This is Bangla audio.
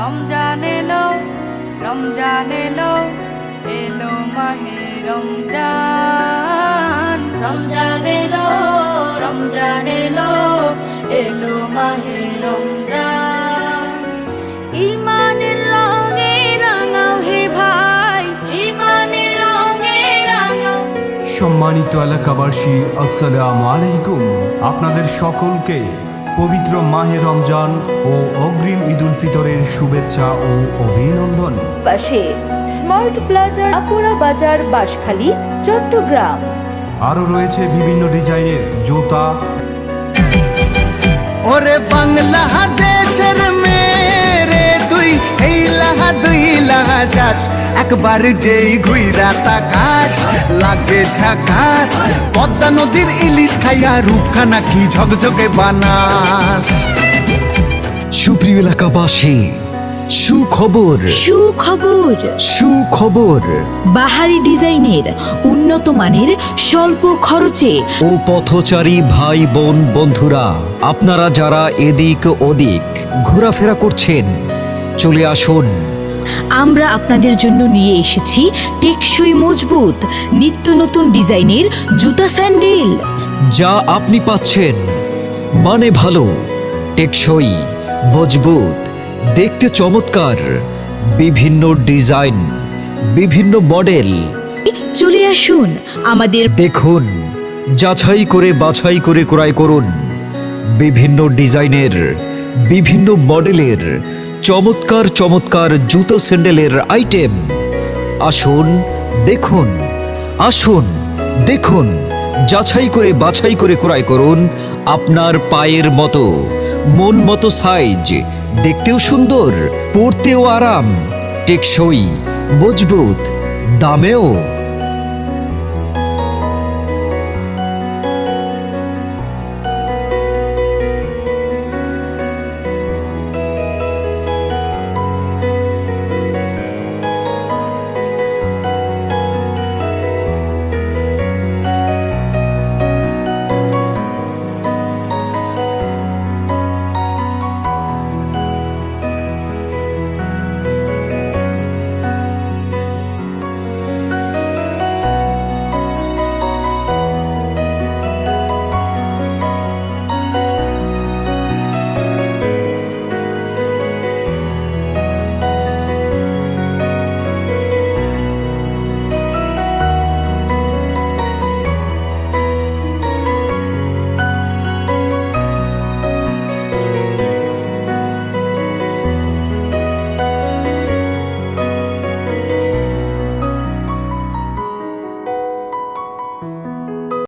রমজান এলো, রমজান এলো, এলো মাহে রমজান। রমজান এলো, রমজান এলো, এলো মাহে রমজান। ইমানের রঙে রাঙাও হে ভাই, ইমানের রঙে রাঙাও। সম্মানিত এলাকাবাসী, আসসালামু আলাইকুম। আপনাদের সকলকে পবিত্র মাহে রমজান ও অগ্রিম ঈদুল ফিতরের শুভেচ্ছা ও অভিনন্দন। পাশে স্মার্ট প্লাজা আপুরা বাজার, বাঁশখালী, চট্টগ্রাম। আরও রয়েছে বিভিন্ন ডিজাইনের জুতা। ওরে বাংলাদেশের মেরে তুই এই লাহা দুই লাহা যাস, একবার যেই ঘুইরা তাকাস লাগে ঝাকাস। পদ্মা নদীর ইলিশ খাইয়া রূপখানা কি ঝকঝকে বানাস। সুপ্রিয় এলাকাবাসী, সুখবর সুখবর, সুখবর। বাহারি ডিজাইনের উন্নত মানের স্বল্প খরচে ও পথচারী ভাই বোন বন্ধুরা, আপনারা যারা এদিক ওদিক ঘোরাফেরা করছেন, চলে আসুন। আমরা আপনাদের জন্য নিয়ে এসেছি টেকসই মজবুত নিত্য নতুন ডিজাইনের জুতা স্যান্ডেল। যা আপনি পাচ্ছেন মানে ভালো, টেকসই, মজবুত, দেখতে চমৎকার, বিভিন্ন ডিজাইন, বিভিন্ন মডেল। চলে আসুন আমাদের, দেখুন, যাচাই করে বাছাই করে ক্রয় করুন বিভিন্ন ডিজাইনের, বিভিন্ন মডেলের চমৎকার চমৎকার জুতো স্যান্ডেলের আইটেম। আসুন, দেখুন, আসুন, দেখুন, যাচাই করে বাছাই করে ক্রয় করুন আপনার পায়ের মতো, মন মতো সাইজ, দেখতেও সুন্দর, পরতেও আরাম, টেকসই, মজবুত, দামেও